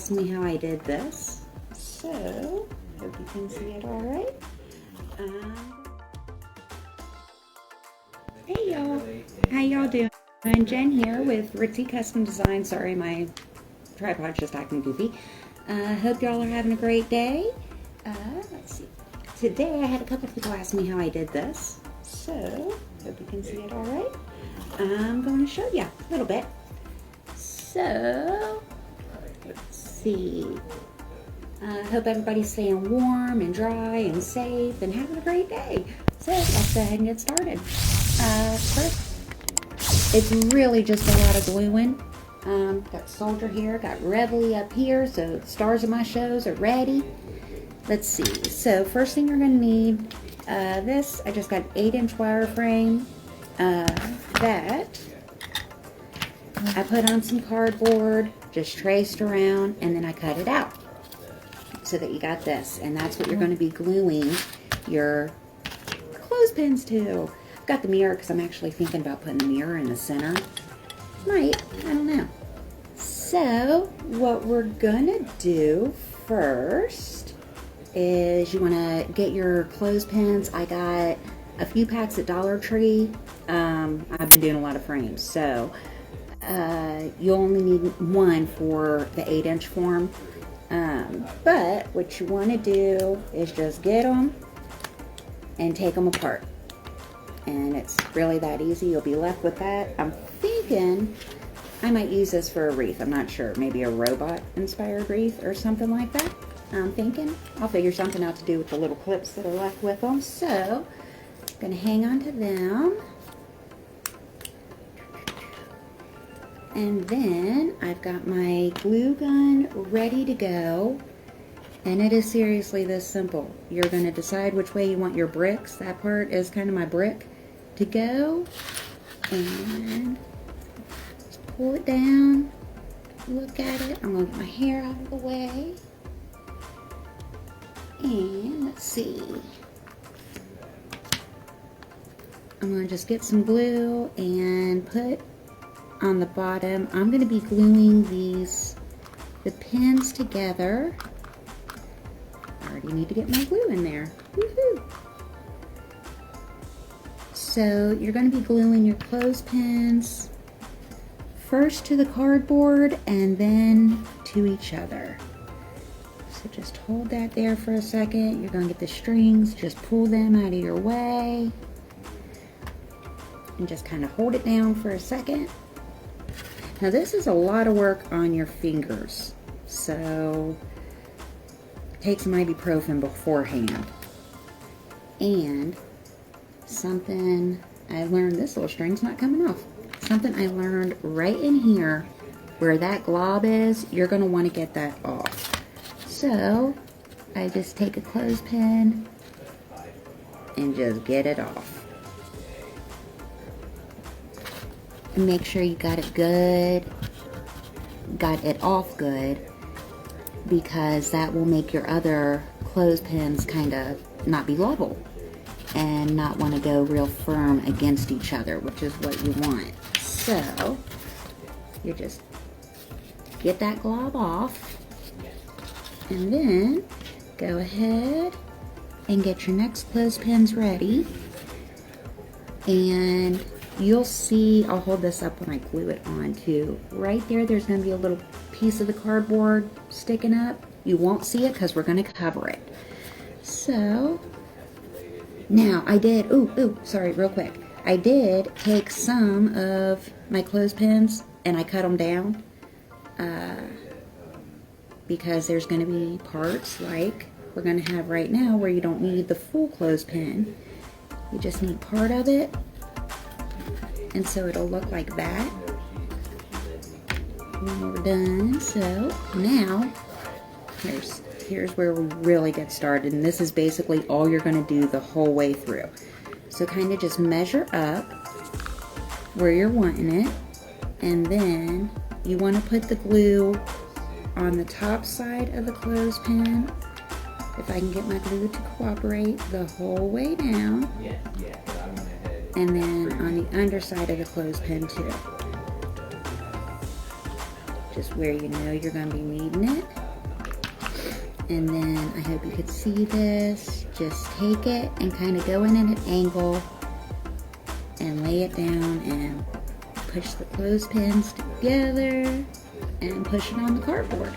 asked me how I did this, so hope you can see it all right. Hey y'all, how y'all doing? I'm Jen here with Ritzie Custom Design. Sorry, my tripod's just acting goofy. Hope y'all are having a great day. Let's see. Today I had a couple people ask me how I did this, so hope you can see it all right. I'm going to show you a little bit. So, let's see. Hope everybody's staying warm and dry and safe and having a great day. So, let's go ahead and get started. First, it's really just a lot of gluing. Got Soldier here, got Reveille up here, so the stars of my shows are ready. Let's see. So, first thing you're going to need, this, I just got an 8-inch wireframe. That I put on some cardboard, just traced around, and then I cut it out so that you got this. And that's what you're going to be gluing your clothespins to. I've got the mirror because I'm actually thinking about putting the mirror in the center. Might, I don't know. So what we're going to do first is you want to get your clothespins. I got a few packs at Dollar Tree. I've been doing a lot of frames, so you only need one for the 8-inch form. But what you want to do is just get them and take them apart. And it's really that easy. You'll be left with that. I'm thinking I might use this for a wreath. I'm not sure. Maybe a robot-inspired wreath or something like that. I'm thinking I'll figure something out to do with the little clips that are left with them. So I'm going to hang on to them. And then I've got my glue gun ready to go. And it is seriously this simple. You're going to decide which way you want your bricks. That part is kind of my brick to go. And just pull it down. Look at it. I'm going to get my hair out of the way. And let's see. I'm going to just get some glue and put on the bottom. I'm going to be gluing the pins together. I already need to get my glue in there. Woohoo! So you're going to be gluing your clothespins first to the cardboard and then to each other. So just hold that there for a second. You're going to get the strings, just pull them out of your way and just kind of hold it down for a second. Now this is a lot of work on your fingers, so take some ibuprofen beforehand. And something I learned, this little string's not coming off. Something I learned right in here, where that glob is, you're going to want to get that off. So I just take a clothespin and just get it off. Make sure you got it good, got it off good, because that will make your other clothespins kind of not be level and not want to go real firm against each other, which is what you want. So you just get that glob off and then go ahead and get your next clothespins ready. And you'll see, I'll hold this up when I glue it on too. Right there, there's going to be a little piece of the cardboard sticking up. You won't see it because we're going to cover it. So, now I did, sorry, real quick. I did take some of my clothespins and I cut them down. Because there's going to be parts like we're going to have right now where you don't need the full clothespin. You just need part of it. And so it'll look like that when we're done. So now here's where we really get started, and this is basically all you're going to do the whole way through. So kind of just measure up where you're wanting it, and then you want to put the glue on the top side of the clothespin. If I can get my glue to cooperate the whole way down. And then on the underside of the clothespin too. just where you know you're going to be needing it. And then I hope you could see this. Just take it and kind of go in at an angle and lay it down and push the clothespins together and push it on the cardboard.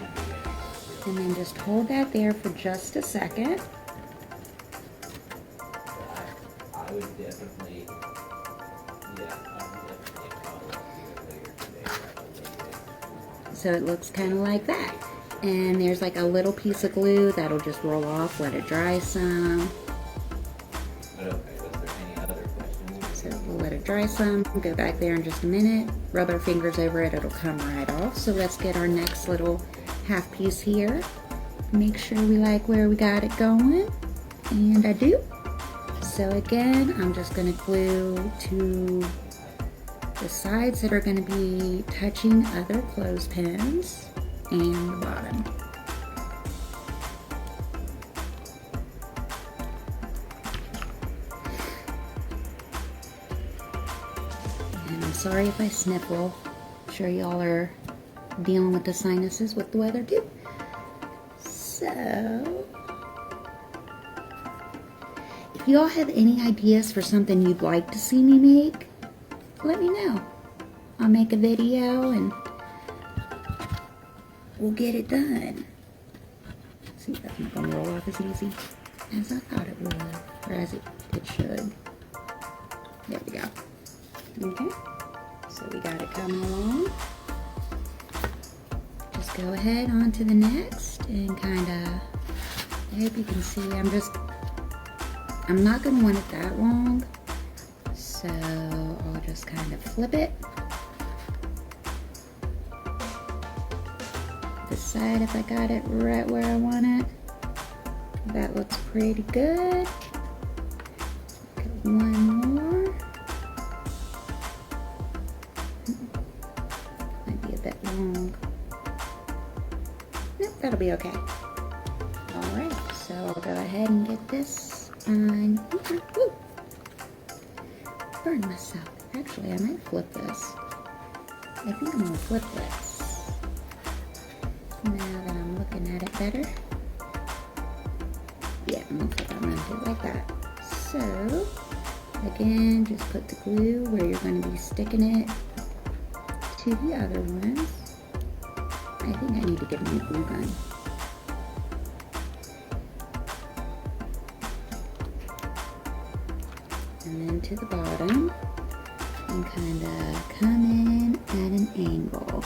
And then just hold that there for just a second. I would definitely, So it looks kind of like that. And there's like a little piece of glue that'll just roll off, let it dry some. But okay, was there any other questions? So we'll let it dry some, go back there in just a minute, rub our fingers over it, it'll come right off. So let's get our next little half piece here. Make sure we like where we got it going, and I do. So again, I'm just gonna glue to the sides that are gonna be touching other clothespins and the bottom. And I'm sorry if I sniffle. I'm sure y'all are dealing with the sinuses with the weather too. So, if y'all have any ideas for something you'd like to see me make, let me know. I'll make a video and we'll get it done. See, that's not gonna roll off as easy as I thought it would, or as it should. There we go. Okay, so we got it coming along. Just go ahead on to the next and kinda, I hope you can see, I'm not gonna want it that long, so I'll just kind of flip it. Decide if I got it right where I want it. That looks pretty good. Got one more. Might be a bit long. Nope, that'll be okay. Alright, so I'll go ahead and get this on here. Woo! Burned myself. Actually, I might flip this. I think I'm gonna flip this. Now that I'm looking at it better. Yeah, I'm gonna flip it. I'm gonna do it like that. So, again, just put the glue where you're gonna be sticking it to the other ones. I think I need to get a new glue gun. And then to the bottom, and kind of come in at an angle.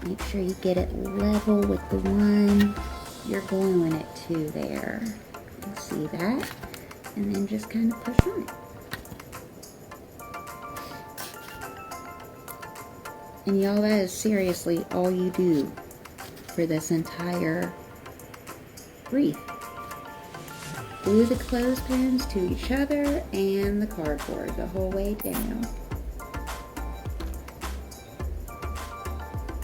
Make sure you get it level with the one you're gluing it to there. You see that? And then just kind of push on it. And y'all, that is seriously all you do for this entire wreath. Glue the clothespins to each other and the cardboard the whole way down.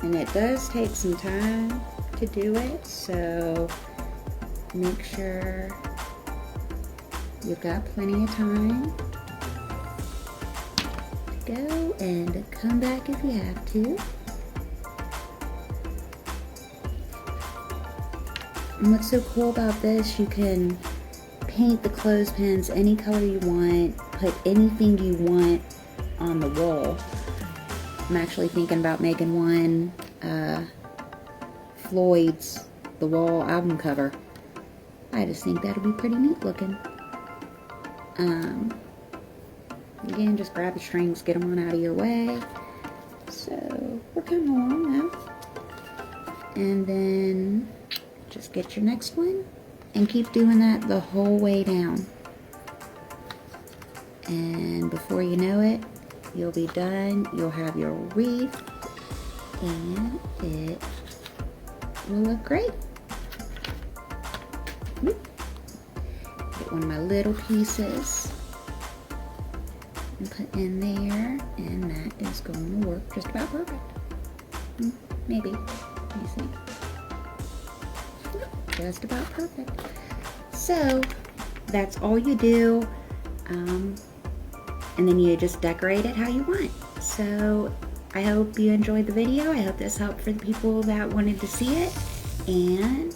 And it does take some time to do it, so make sure you've got plenty of time to go and come back if you have to. And what's so cool about this, you can paint the clothespins any color you want, put anything you want on the wall. I'm actually thinking about making one Floyd's The Wall album cover. I just think that'll be pretty neat looking. Again, just grab the strings, get them on out of your way. So we're coming along now. And then just get your next one and keep doing that the whole way down. And before you know it, you'll be done. You'll have your wreath and it will look great. Get one of my little pieces and put in there, and that is going to work just about perfect. Maybe. Let me see. Just about perfect. So that's all you do. And then you just decorate it how you want. So I hope you enjoyed the video. I hope this helped for the people that wanted to see it. And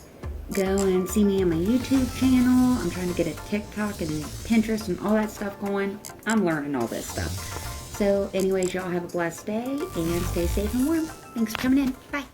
go and see me on my YouTube channel. I'm trying to get a TikTok and Pinterest and all that stuff going. I'm learning all this stuff. So anyways, y'all have a blessed day and stay safe and warm. Thanks for coming in. Bye.